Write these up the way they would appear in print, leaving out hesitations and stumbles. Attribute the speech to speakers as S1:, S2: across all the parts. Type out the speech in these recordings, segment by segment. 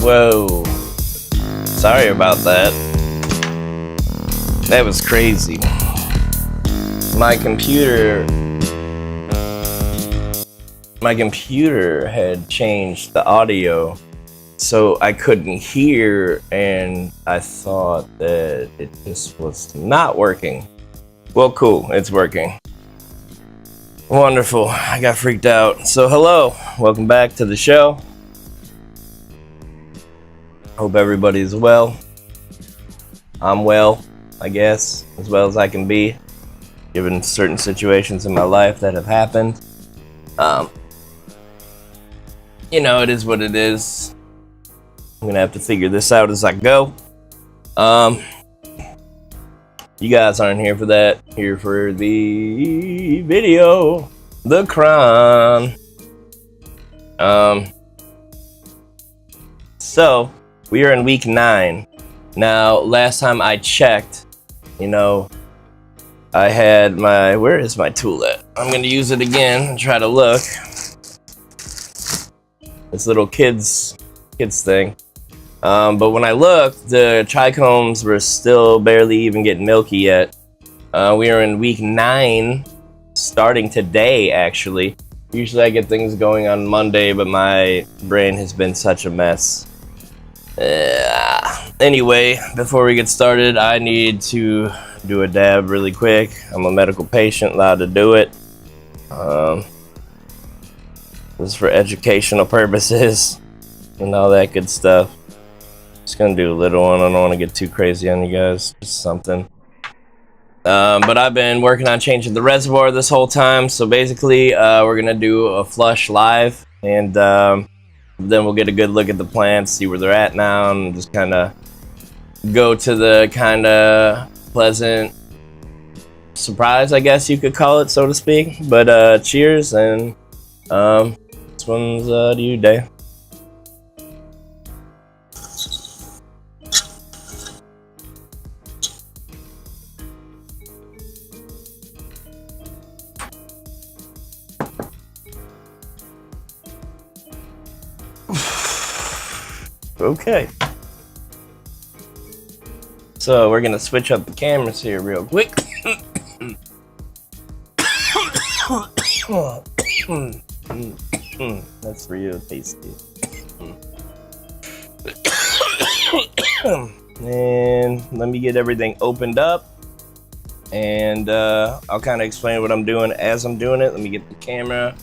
S1: Whoa. Sorry about that. That was crazy. My computer had changed the audio, so I couldn't hear, and I thought that it just was not working. Well, cool, it's working. Wonderful. I got freaked out. So hello, welcome back to the show. Hope everybody's well. I'm well, I guess, as well as I can be, given certain situations in my life that have happened. You know, it is what it is. I'm gonna have to figure this out as I go. You guys aren't here for that. Here for the video, the crime. So we are in week 9. Now, last time I checked, you know, I had my, where is my tool at? I'm gonna use it again and try to look. This little kids thing. But when I looked, the trichomes were still barely even getting milky yet. We are in week 9, starting today, actually. Usually I get things going on Monday, but my brain has been such a mess. Anyway, before we get started, I need to do a dab really quick. I'm a medical patient, allowed to do it. This is for educational purposes and all that good stuff. Just gonna do a little one. I don't want to get too crazy on you guys. Just something. But I've been working on changing the reservoir this whole time. So basically, we're gonna do a flush live, and then we'll get a good look at the plants, see where they're at now, and just kind of go to the kind of pleasant surprise, I guess you could call it, so to speak. But cheers, and this one's to you, Day. Okay. So we're gonna switch up the cameras here real quick. That's real tasty. And let me get everything opened up, and I'll kind of explain what I'm doing as I'm doing it. Let me get the camera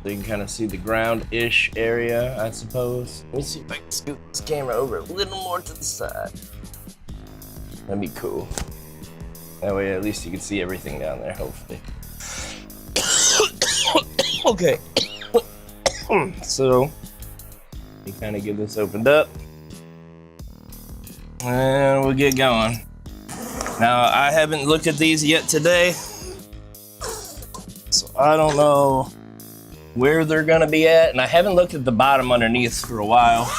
S1: so you can kind of see the ground-ish area, I suppose. Let me see if I can scoot this camera over a little more to the side. That'd be cool. That way at least you can see everything down there, hopefully. Okay. So, you kind of get this opened up, and we'll get going. Now, I haven't looked at these yet today, so I don't know where they're gonna be at, and I haven't looked at the bottom underneath for a while.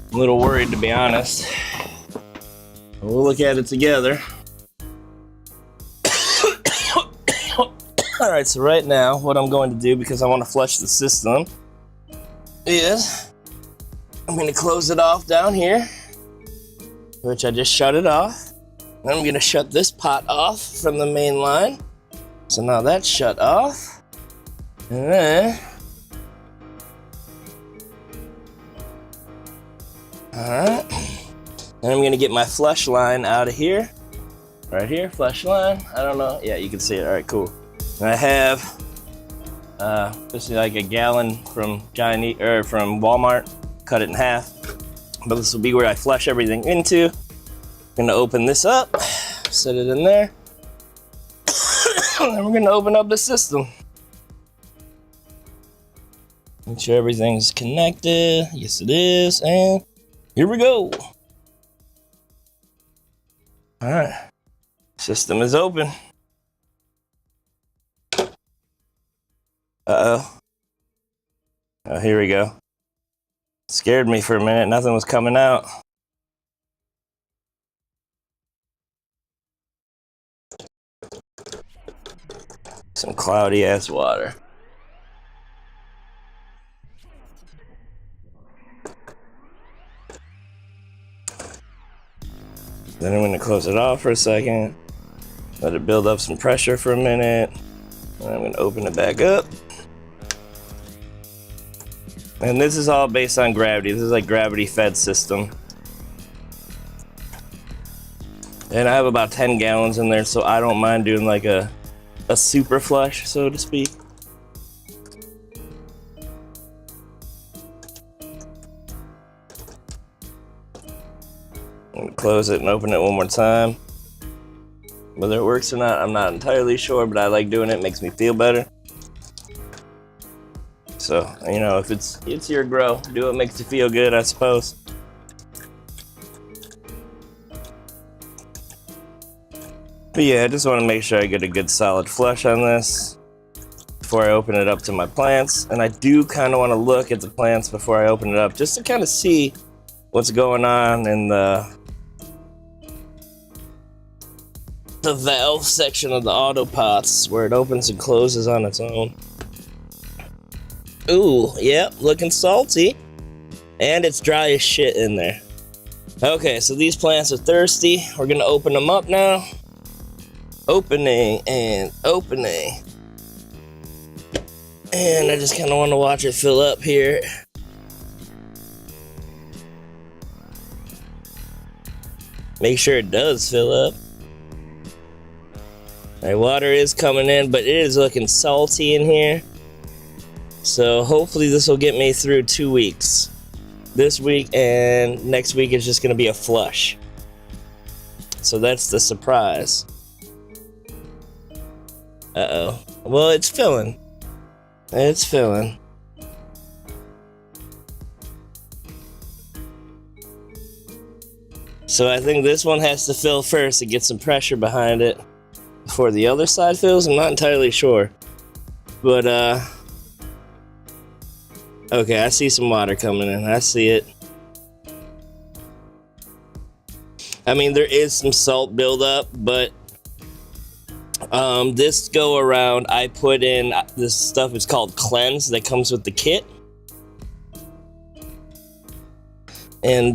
S1: I'm a little worried, to be honest. We'll look at it together. All right, so right now, what I'm going to do, because I want to flush the system, is I'm going to close it off down here, which I just shut it off. Then I'm going to shut this pot off from the main line. So now that's shut off. And then, alright, then I'm gonna get my flush line out of here. Right here, flush line. I don't know. Yeah, you can see it. Alright, cool. And I have this is like a gallon from from Walmart. Cut it in half. But this will be where I flush everything into. I'm gonna open this up, set it in there. And then we're gonna open up the system. Make sure everything's connected. Yes, it is. And here we go. All right. System is open. Uh-oh. Oh, here we go. Scared me for a minute. Nothing was coming out. Some cloudy ass water. Then I'm going to close it off for a second. Let it build up some pressure for a minute. And I'm going to open it back up. And this is all based on gravity. This is like gravity fed system. And I have about 10 gallons in there, so I don't mind doing like a super flush, so to speak. I'm gonna close it and open it one more time. Whether it works or not, I'm not entirely sure, but I like doing it. It makes me feel better. So, you know, if it's your grow, do what makes you feel good, I suppose. But yeah, I just want to make sure I get a good solid flush on this before I open it up to my plants. And I do kind of want to look at the plants before I open it up, just to kind of see what's going on in the valve section of the auto pots where it opens and closes on its own. Ooh, yep, looking salty. And it's dry as shit in there. Okay, so these plants are thirsty. We're gonna open them up now. Opening and opening. And I just kind of want to watch it fill up here. Make sure it does fill up. My water is coming in, but it is looking salty in here. So hopefully this will get me through 2 weeks. This week and next week is just going to be a flush. So that's the surprise. Uh-oh. Well, it's filling. It's filling. So I think this one has to fill first to get some pressure behind it before the other side fills. I'm not entirely sure. But, okay, I see some water coming in. I see it. I mean, there is some salt buildup, but this go around, I put in this stuff. It's called Cleanse that comes with the kit. And,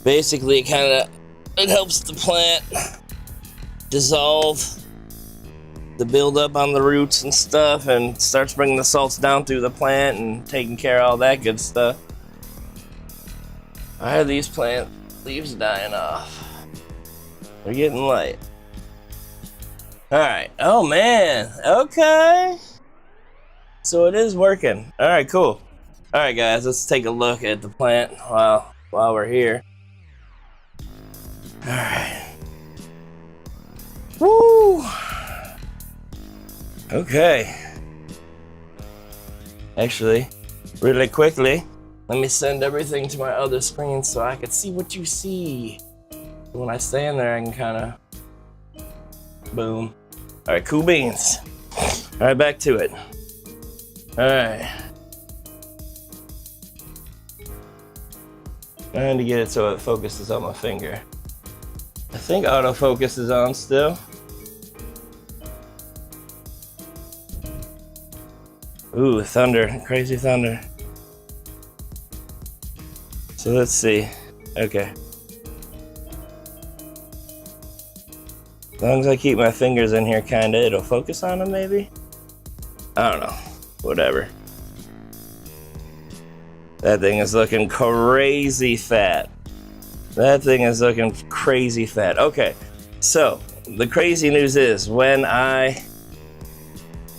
S1: basically it helps the plant dissolve the buildup on the roots and stuff, and starts bringing the salts down through the plant and taking care of all that good stuff. Why are these plant leaves dying off? They're getting light. Alright. Oh man. Okay. So it is working. Alright, cool. Alright guys, let's take a look at the plant while we're here. Alright. Woo! Okay. Actually, really quickly, let me send everything to my other screen so I can see what you see. When I stand there, I can kind of boom. Alright, cool beans. Alright, back to it. Alright. Trying to get it so it focuses on my finger. I think autofocus is on still. Ooh, thunder, crazy thunder. So let's see. Okay. As long as I keep my fingers in here, kinda, it'll focus on them maybe? I don't know. Whatever. That thing is looking crazy fat. That thing is looking crazy fat. Okay, so the crazy news is when I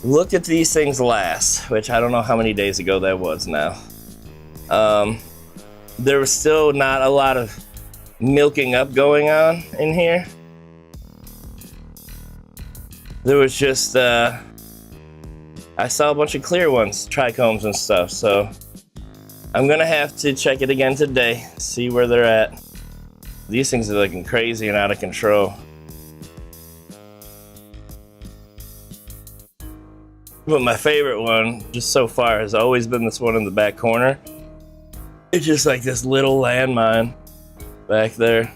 S1: looked at these things last, which I don't know how many days ago that was now, there was still not a lot of milking up going on in here. There was just, I saw a bunch of clear ones, trichomes and stuff, so I'm gonna have to check it again today, see where they're at. These things are looking crazy and out of control. But my favorite one, just so far, has always been this one in the back corner. It's just like this little landmine back there.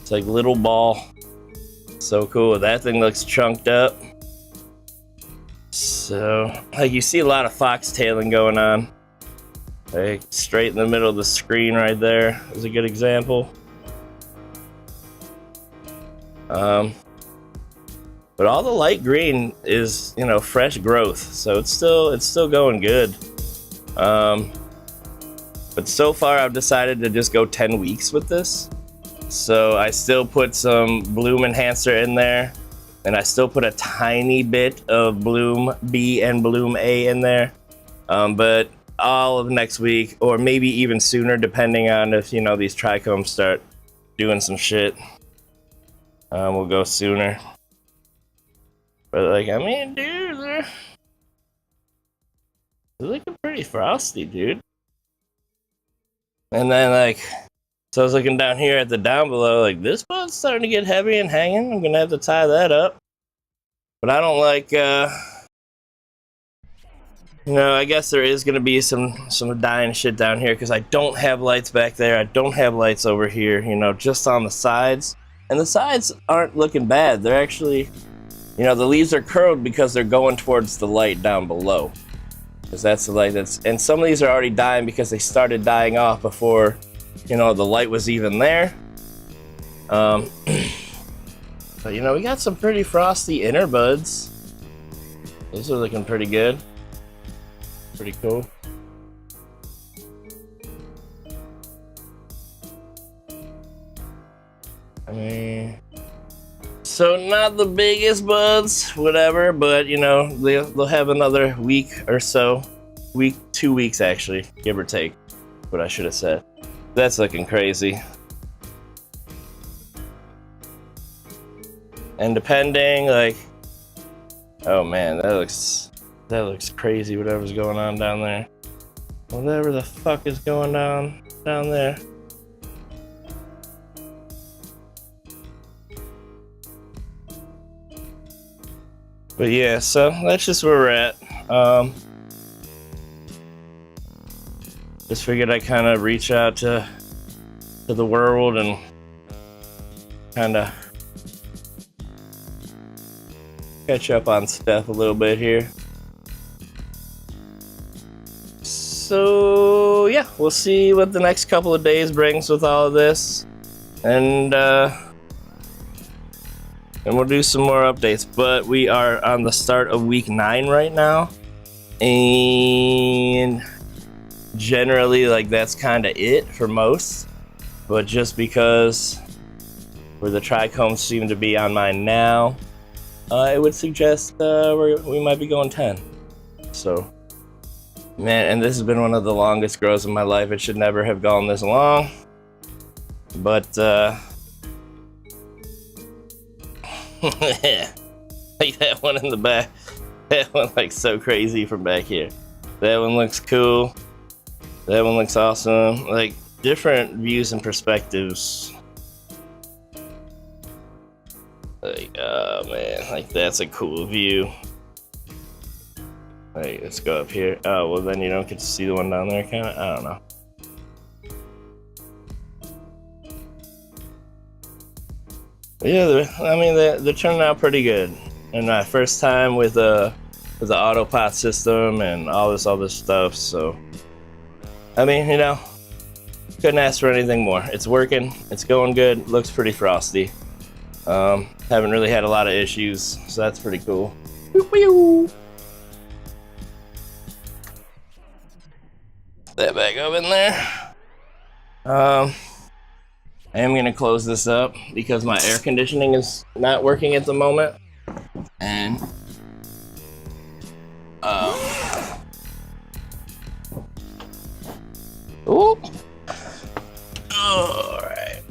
S1: It's like little ball. So cool. That thing looks chunked up. So, like, you see a lot of foxtailing going on. Like straight in the middle of the screen right there is a good example. But all the light green is, you know, fresh growth, so it's still going good. But so far I've decided to just go 10 weeks with this. So I still put some bloom enhancer in there, and I still put a tiny bit of bloom B and bloom A in there. But all of next week, or maybe even sooner, depending on if, you know, these trichomes start doing some shit, we'll go sooner. But like, I mean, dude, they're looking pretty frosty, dude. And then like, so I was looking down here at the down below, like this bud's starting to get heavy and hanging. I'm gonna have to tie that up. But I don't like, you know, I guess there is gonna be some dying shit down here because I don't have lights back there. I don't have lights over here, you know, just on the sides. And the sides aren't looking bad. They're actually, you know, the leaves are curled because they're going towards the light down below. Because that's the light that's, and some of these are already dying because they started dying off before, you know, the light was even there. But you know, we got some pretty frosty inner buds. These are looking pretty good. Pretty cool. I mean, so not the biggest buds, whatever, but you know, they'll have another week or so. 2 weeks actually, give or take, what I should have said. That's looking crazy. And depending, like, oh man, that looks crazy, whatever's going on down there. Whatever the fuck is going on down there. But yeah, so that's just where we're at. Just figured I'd kind of reach out to the world and kind of catch up on stuff a little bit here. So yeah, we'll see what the next couple of days brings with all of this, and we'll do some more updates. But we are on the start of week 9 right now, and generally, like, that's kind of it for most. But just because where the trichomes seem to be on mine now, I would suggest we might be going 10. So, man, and this has been one of the longest grows of my life. It should never have gone this long, but like that one in the back, that one looks so crazy from back here. That one looks cool. That one looks awesome. Like, different views and perspectives. Like, oh man, like that's a cool view. Like, let's go up here. Oh, well then you don't get to see the one down there, kind of? I don't know. But yeah, I mean, they're turning out pretty good. And my first time with the autopot system and all this other stuff, so I mean, you know, couldn't ask for anything more. It's working, it's going good, looks pretty frosty. Haven't really had a lot of issues, so that's pretty cool. That back up in there. I am gonna close this up because my air conditioning is not working at the moment, and ooh. Alright.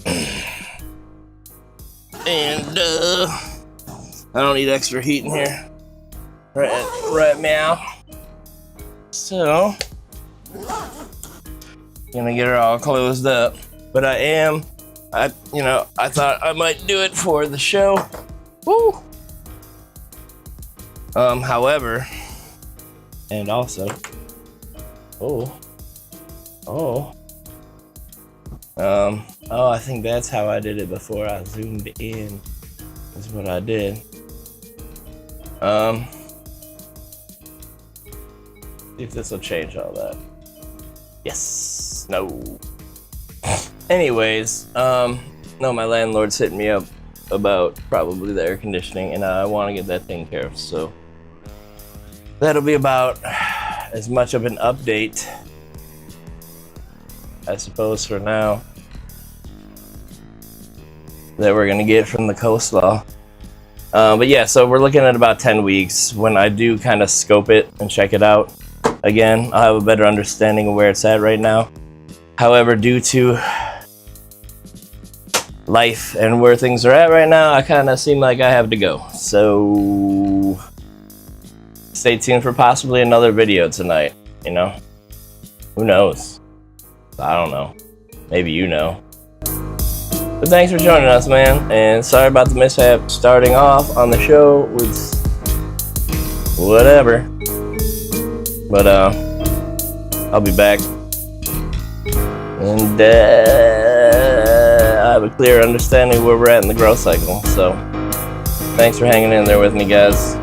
S1: And I don't need extra heat in here. Right meow. So gonna get her all closed up. But I thought I might do it for the show. Woo! However, and also, I think that's how I did it before I zoomed in, is what I did. See if this will change all that. Yes. No. Anyways, no, my landlord's hitting me up about probably the air conditioning, and I want to get that taken care of. So that'll be about as much of an update, I suppose, for now, that we're gonna get from the coleslaw. But yeah, so we're looking at about 10 weeks. When I do kind of scope it and check it out again, I'll have a better understanding of where it's at right now. However, due to life and where things are at right now, I kind of seem like I have to go. So stay tuned for possibly another video tonight, you know? Who knows? I don't know. Maybe you know. But thanks for joining us, man. And sorry about the mishap starting off on the show with whatever. But I'll be back. And I have a clear understanding of where we're at in the growth cycle. So thanks for hanging in there with me, guys.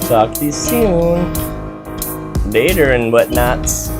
S1: Talk to you soon. Later and whatnots.